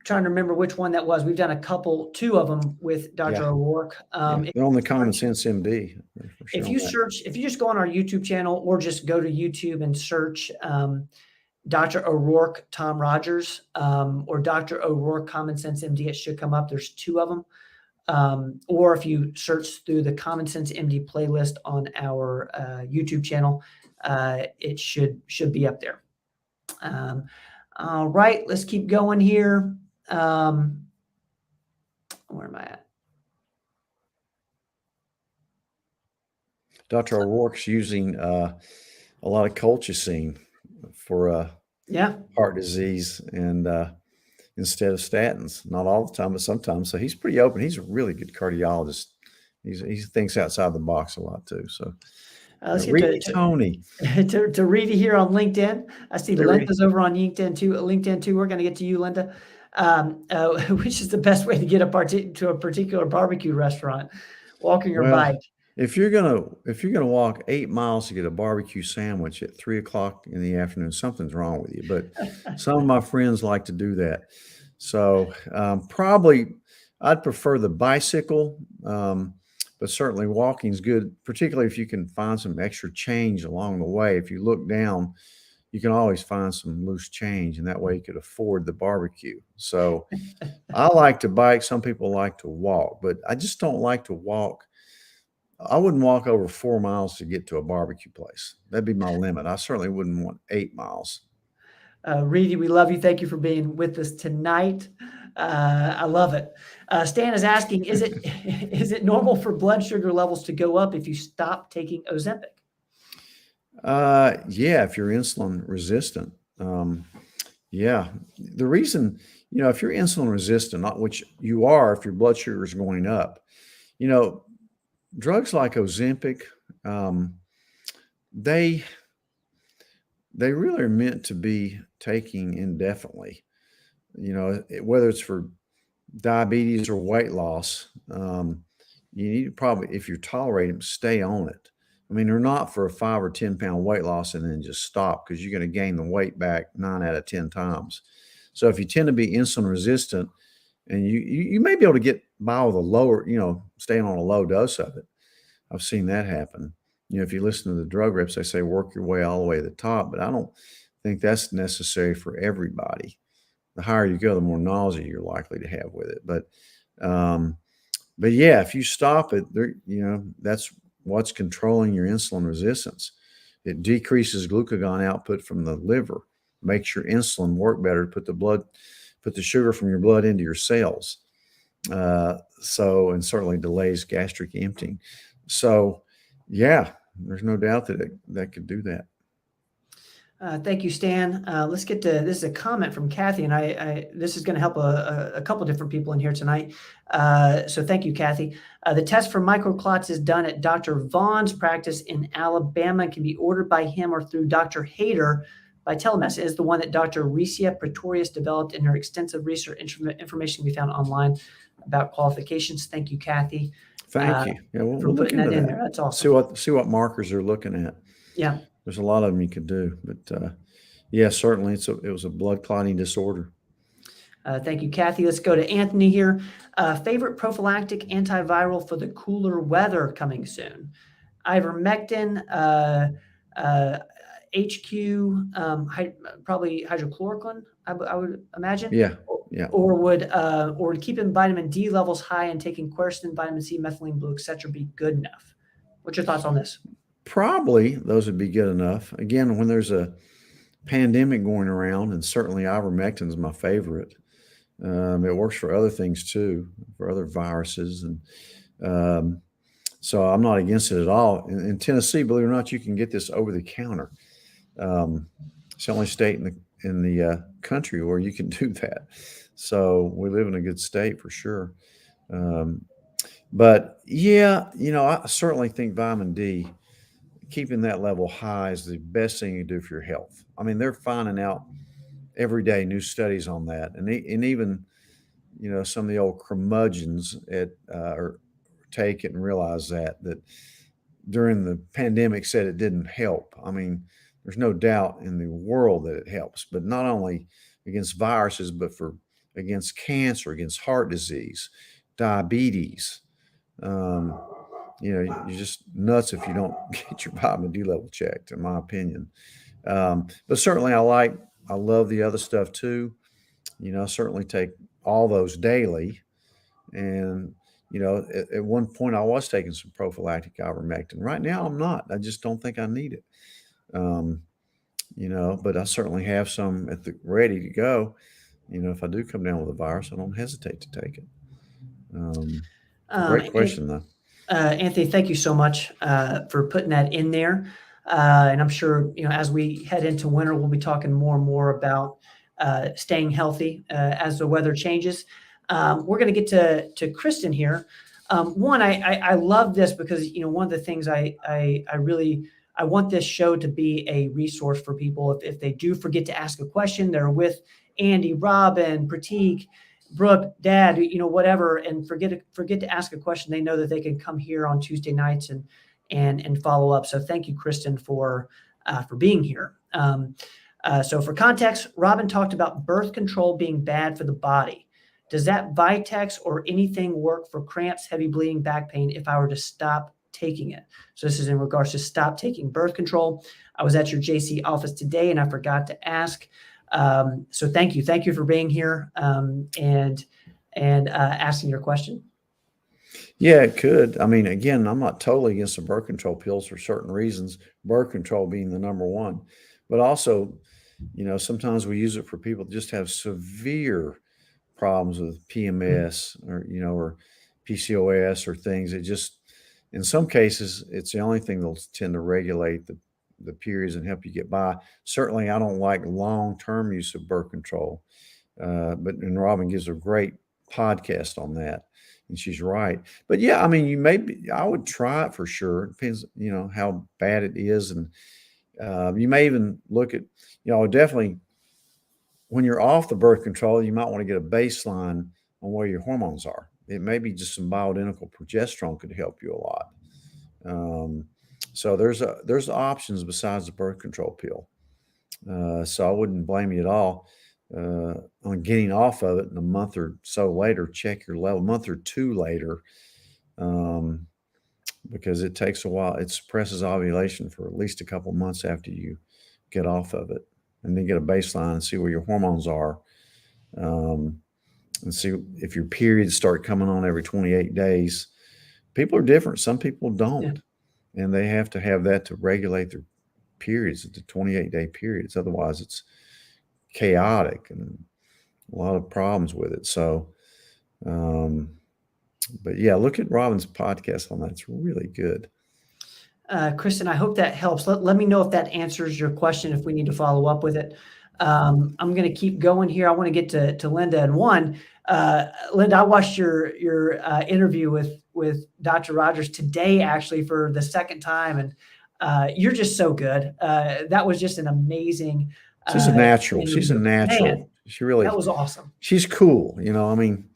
Trying to remember which one that was. We've done two of them with Dr. O'Rourke. They're on the Common Sense MD. If you just go on our YouTube channel or just go to YouTube and search Dr. O'Rourke, Tom Rogers, or Dr. O'Rourke, Common Sense MD, it should come up. There's two of them. Or if you search through the Common Sense MD playlist on our YouTube channel, it should be up there. All right, let's keep going here. Where am I at? Dr. O'Rourke's using a lot of colchicine for heart disease and instead of statins. Not all the time, but sometimes. So he's pretty open. He's a really good cardiologist. He thinks outside the box a lot too. So let's get to Tony. to Rita here on LinkedIn. I see Linda's over on LinkedIn too. We're going to get to you, Linda. Which is the best way to get to a particular barbecue restaurant? Walking or bike? If you're gonna walk 8 miles to get a barbecue sandwich at 3 o'clock in the afternoon, something's wrong with you. But some of my friends like to do that. So probably I'd prefer the bicycle, but certainly walking's good, particularly if you can find some extra change along the way. If you look down, you can always find some loose change, and that way you could afford the barbecue. So I like to bike. Some people like to walk, but I just don't like to walk. I wouldn't walk over 4 miles to get to a barbecue place. That'd be my limit. I certainly wouldn't want 8 miles. Reedy, we love you. Thank you for being with us tonight. I love it. Stan is asking, is it normal for blood sugar levels to go up if you stop taking Ozempic? Yeah, if you're insulin resistant. Yeah. The reason, if you're insulin resistant, not which you are, if your blood sugar is going up, drugs like Ozempic, they really are meant to be taken indefinitely. Whether it's for diabetes or weight loss, you need to probably, if you tolerate them, stay on it. I mean, they're not for a 5 or 10 pound weight loss and then just stop, because you're going to gain the weight back 9 out of 10 times. So if you tend to be insulin resistant, and you may be able to get by with a lower, staying on a low dose of it. I've seen that happen. If you listen to the drug reps, they say work your way all the way to the top, but I don't think that's necessary for everybody. The higher you go, the more nausea you're likely to have with it. But yeah, if you stop it, that's what's controlling your insulin resistance. It decreases glucagon output from the liver, makes your insulin work better to put the sugar from your blood into your cells. And certainly delays gastric emptying. So yeah, there's no doubt that could do that. Thank you, Stan. Let's get to, this is a comment from Kathy, and this is going to help a couple different people in here tonight. So thank you, Kathy. The test for microclots is done at Dr. Vaughn's practice in Alabama and can be ordered by him or through Dr. Hayter by telemedicine. Is the one that Dr. Riccia Pretorius developed in her extensive research information we found online about qualifications. Thank you, Kathy. Thank you. Yeah, we'll look into that in there. That's awesome. See what markers they're looking at. Yeah. There's a lot of them you could do, but yeah, certainly it was a blood clotting disorder. Thank you, Kathy. Let's go to Anthony here. Favorite prophylactic antiviral for the cooler weather coming soon? Ivermectin, HQ, probably hydrochloroquine, I would imagine. Yeah. Or keeping vitamin D levels high and taking quercetin, vitamin C, methylene blue, etc. be good enough? What's your thoughts on this? Probably those would be good enough. Again, when there's a pandemic going around, and certainly ivermectin is my favorite. It works for other things too, for other viruses. And so I'm not against it at all. In Tennessee, believe it or not, you can get this over the counter. It's the only state in the country where you can do that. So we live in a good state for sure. But yeah, I certainly think vitamin D, keeping that level high, is the best thing you do for your health. I mean, they're finding out every day new studies on that, and even some of the old curmudgeons take it and realize that during the pandemic said it didn't help. I mean, there's no doubt in the world that it helps, but not only against viruses, but against cancer, against heart disease, diabetes. You're just nuts if you don't get your vitamin D level checked, in my opinion. But certainly I love the other stuff too. I certainly take all those daily. And, at one point I was taking some prophylactic ivermectin. Right now I'm not. I just don't think I need it. But I certainly have some ready to go. If I do come down with a virus, I don't hesitate to take it. Great question, though. Anthony, thank you so much for putting that in there. And I'm sure, as we head into winter, we'll be talking more and more about staying healthy as the weather changes. We're going to get to Kristen here. One, I love this because, one of the things I want this show to be a resource for people. If they do forget to ask a question, they're with Andy, Robin, Pratik, Brooke, Dad, whatever, and forget to ask a question, they know that they can come here on Tuesday nights and follow up. So thank you, Kristen, for being here. So for context, Robin talked about birth control being bad for the body. Does that Vitex or anything work for cramps, heavy bleeding, back pain if I were to stop taking it? So this is in regards to stop taking birth control. I was at your JC office today and I forgot to ask. So thank you for being here and asking your question. Yeah, it could. I mean, again, I'm not totally against the birth control pills for certain reasons, birth control being the number one. But also, sometimes we use it for people that just have severe problems with PMS or PCOS or things. It just, in some cases, it's the only thing that'll tend to regulate the periods and help you get by. Certainly, I don't like long-term use of birth control, and Robin gives a great podcast on that, and she's right. But yeah, I mean, I would try it for sure. It depends, how bad it is, and you may even look at, definitely when you're off the birth control, you might want to get a baseline on where your hormones are. It may be just some bioidentical progesterone could help you a lot. So there's options besides the birth control pill. So I wouldn't blame you at all on getting off of it. And a month or so later, check your level. A month or two later, because it takes a while. It suppresses ovulation for at least a couple months after you get off of it, and then get a baseline and see where your hormones are, and see if your periods start coming on every 28 days. People are different. Some people don't. Yeah. And they have to have that to regulate their periods at the 28-day periods. Otherwise, it's chaotic and a lot of problems with it. So, but yeah, look at Robin's podcast on that. It's really good. Kristen, I hope that helps. Let me know if that answers your question, if we need to follow up with it. I'm going to keep going here. I want to get to Linda. And Linda, I watched your interview with Dr. Rogers today, actually, for the second time. And you're just so good. That was just an amazing. She's a natural. She's a natural. Man, she really. That was awesome. She's cool. I mean,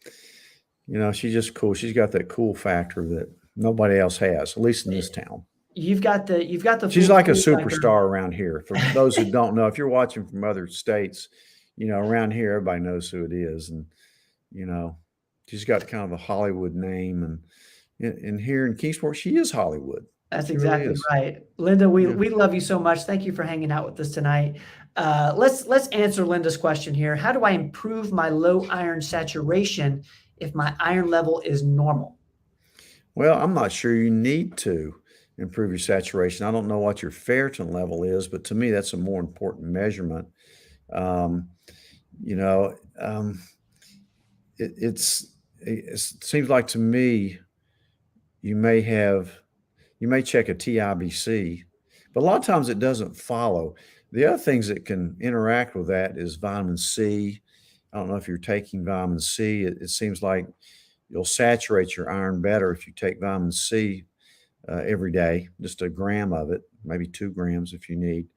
she's just cool. She's got that cool factor that nobody else has, at least in this town. You've got the. She's like a superstar around here. For those who don't know, if you're watching from other states, around here, everybody knows who it is. And, she's got kind of a Hollywood name. And here in Kingsport, she is Hollywood. That's exactly really right. Linda, we love you so much. Thank you for hanging out with us tonight. Let's answer Linda's question here. How do I improve my low iron saturation if my iron level is normal? Well, I'm not sure you need to improve your saturation. I don't know what your ferritin level is, but to me, that's a more important measurement. It seems like to me, you may check a TIBC, but a lot of times it doesn't follow. The other things that can interact with that is vitamin C. I don't know if you're taking vitamin C. It seems like you'll saturate your iron better if you take vitamin C every day, just a gram of it, maybe 2 grams if you need.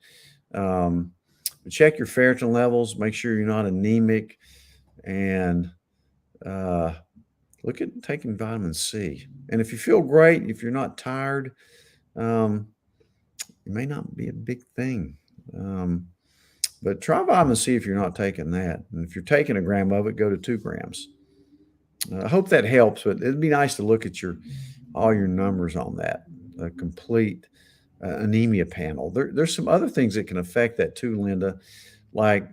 Check your ferritin levels, make sure you're not anemic, and look at taking vitamin C. And if you feel great, if you're not tired, it may not be a big thing. But try vitamin C if you're not taking that. And if you're taking a gram of it, go to 2 grams. I hope that helps, but it'd be nice to look at all your numbers on that, a complete anemia panel. There's some other things that can affect that too, Linda, like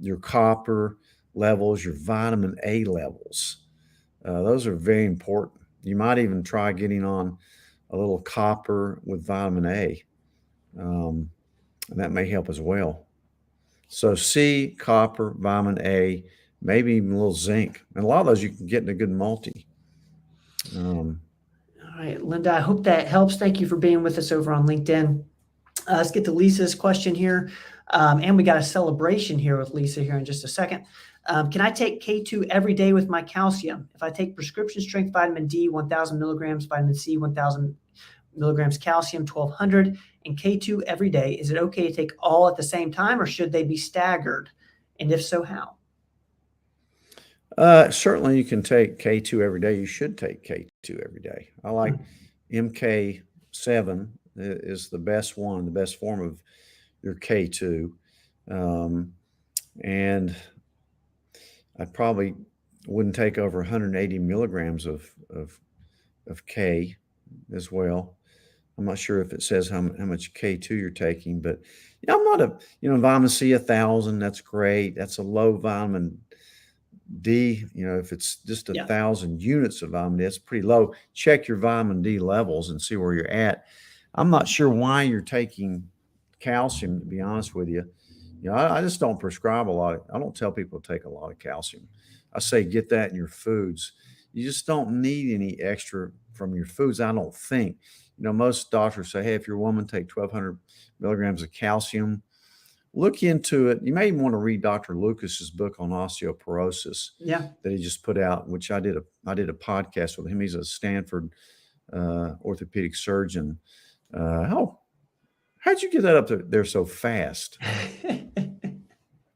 your copper levels, your vitamin A levels. Those are very important. You might even try getting on a little copper with vitamin A, and that may help as well. So C, copper, vitamin A, maybe even a little zinc. And a lot of those you can get in a good multi. All right, Linda, I hope that helps. Thank you for being with us over on LinkedIn. Let's get to Lisa's question here. And we got a celebration here with Lisa here in just a second. Can I take K2 every day with my calcium? If I take prescription strength vitamin D, 1,000 milligrams, vitamin C, 1,000 milligrams calcium, 1,200, and K2 every day, is it okay to take all at the same time, or should they be staggered? And if so, how? Certainly you can take K2 every day. You should take K2 every day. I like MK7 is the best one, the best form of your K2. And I probably wouldn't take over 180 milligrams of K as well. I'm not sure if it says how much K2 you're taking, but yeah, I'm not vitamin C 1,000, that's great. That's a low vitamin D. If it's just 1,000 units of vitamin D, that's pretty low. Check your vitamin D levels and see where you're at. I'm not sure why you're taking calcium, to be honest with you. I just don't prescribe a lot. I don't tell people to take a lot of calcium. I say get that in your foods. You just don't need any extra from your foods, I don't think. Most doctors say, hey, if you're a woman, take 1,200 milligrams of calcium. Look into it. You may even want to read Dr. Lucas's book on osteoporosis that he just put out, which I did a podcast with him. He's a Stanford orthopedic surgeon. How'd you get that up there so fast?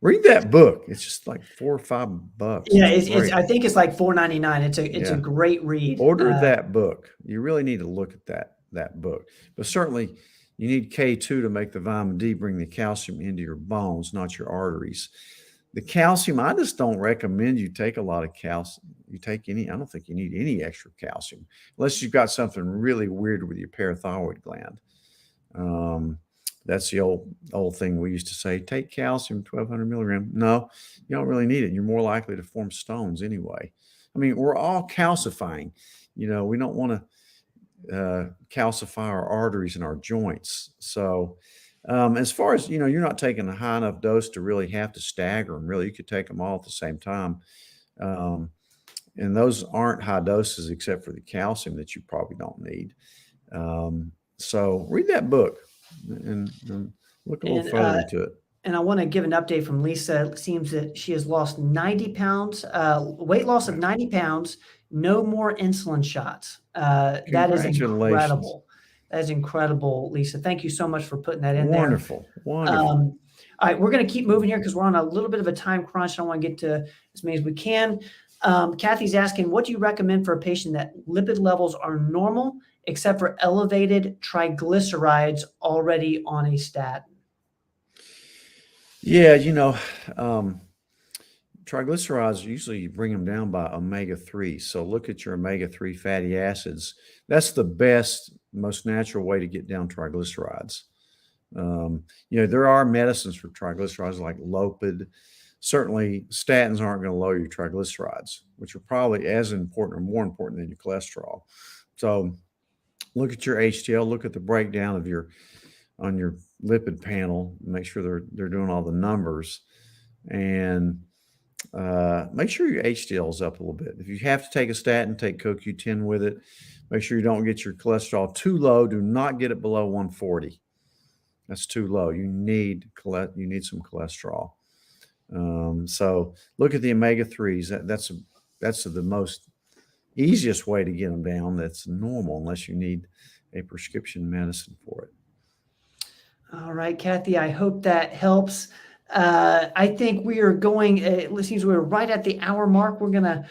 Read that book. It's just like $4 or $5. Yeah, I think it's like $4.99. It's a great read. Order that book. You really need to look at that book. But certainly you need K2 to make the vitamin D bring the calcium into your bones, not your arteries. The calcium, I just don't recommend you take a lot of calcium. I don't think you need any extra calcium unless you've got something really weird with your parathyroid gland. That's the old thing we used to say, take calcium, 1,200 milligrams. No, you don't really need it. You're more likely to form stones anyway. I mean, we're all calcifying. We don't want to calcify our arteries and our joints. So as far as, you're not taking a high enough dose to really have to stagger them. Really, you could take them all at the same time. And those aren't high doses except for the calcium that you probably don't need. So read that book and look a little further into it. And I want to give an update from Lisa. It seems that she has lost 90 pounds, weight loss of 90 pounds, no more insulin shots. That is incredible. That is incredible, Lisa. Thank you so much for putting that in there. Wonderful. All right, we're going to keep moving here because we're on a little bit of a time crunch. I want to get to as many as we can. Kathy's asking, what do you recommend for a patient that lipid levels are normal except for elevated triglycerides already on a statin? Yeah, triglycerides, usually you bring them down by omega-3. So look at your omega-3 fatty acids. That's the best, most natural way to get down triglycerides. There are medicines for triglycerides like Lopid. Certainly statins aren't going to lower your triglycerides, which are probably as important or more important than your cholesterol. So look at your HDL, look at the breakdown of on your lipid panel, make sure they're doing all the numbers, and make sure your HDL is up a little bit. If you have to take a statin, take CoQ10 with it. Make sure you don't get your cholesterol too low. Do not get it below 140. That's too low. You need some cholesterol. So look at the omega-3s. That's the most easiest way to get them down. That's normal, unless you need a prescription medicine for it. All right, Kathy, I hope that helps. I think we are going, it seems we're right at the hour mark. We're going to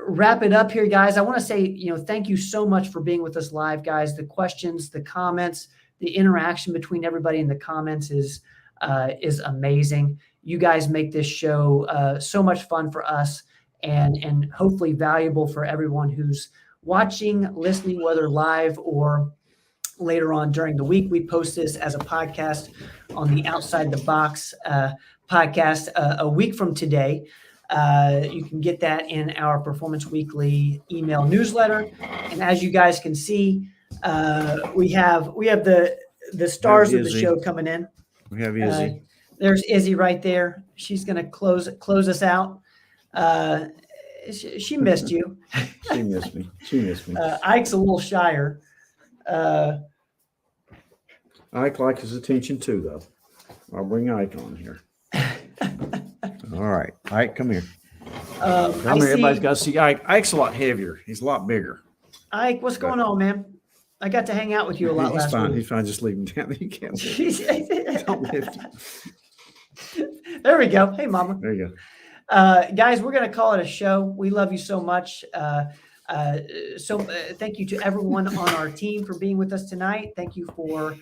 wrap it up here, guys. I want to say, thank you so much for being with us live, guys. The questions, the comments, the interaction between everybody in the comments is amazing. You guys make this show so much fun for us and hopefully valuable for everyone who's watching, listening, whether live or later on during the week. We post this as a podcast on the Outside the Box podcast a week from today. You can get that in our Performance Weekly email newsletter. And as you guys can see, we have the stars of the show coming in. We have Izzy. There's Izzy right there. She's going to close us out. She missed you. She missed me. Ike's a little shyer. Ike likes his attention too, though. I'll bring Ike on here. All right, Ike, come here. Come here. Everybody's got to see Ike. Ike's a lot heavier. He's a lot bigger. Ike, what's going on, man? I got to hang out with you a lot last week. He's fine. Just leave him down. You can't lift him. Don't lift him. There we go. Hey, Mama. There you go. Guys, we're going to call it a show. We love you so much. Thank you to everyone on our team for being with us tonight. Thank you for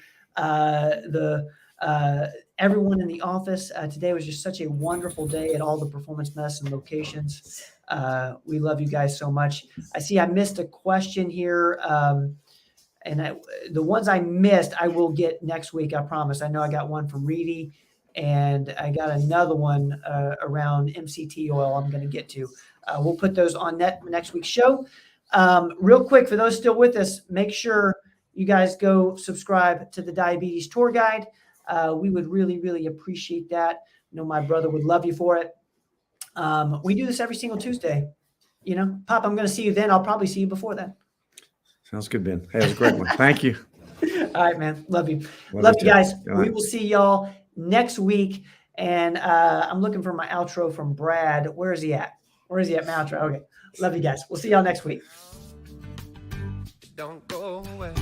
everyone in the office. Today was just such a wonderful day at all the Performance Medicine locations. We love you guys so much. I see I missed a question here. The ones I missed, I will get next week. I promise. I know I got one from Reedy, and I got another one around MCT oil I'm going to get to. We'll put those on next week's show. Real quick, for those still with us, make sure you guys go subscribe to the Diabetes Tour Guide. We would really, really appreciate that. I know my brother would love you for it. We do this every single Tuesday. Pop, I'm going to see you then. I'll probably see you before then. Sounds good, Ben. Hey, it was a great one. Thank you. All right, man. Love you. Love you guys. We will see y'all next week. And I'm looking for my outro from Brad. Where is he at? My outro? Okay. Love you guys. We'll see y'all next week. Don't go away.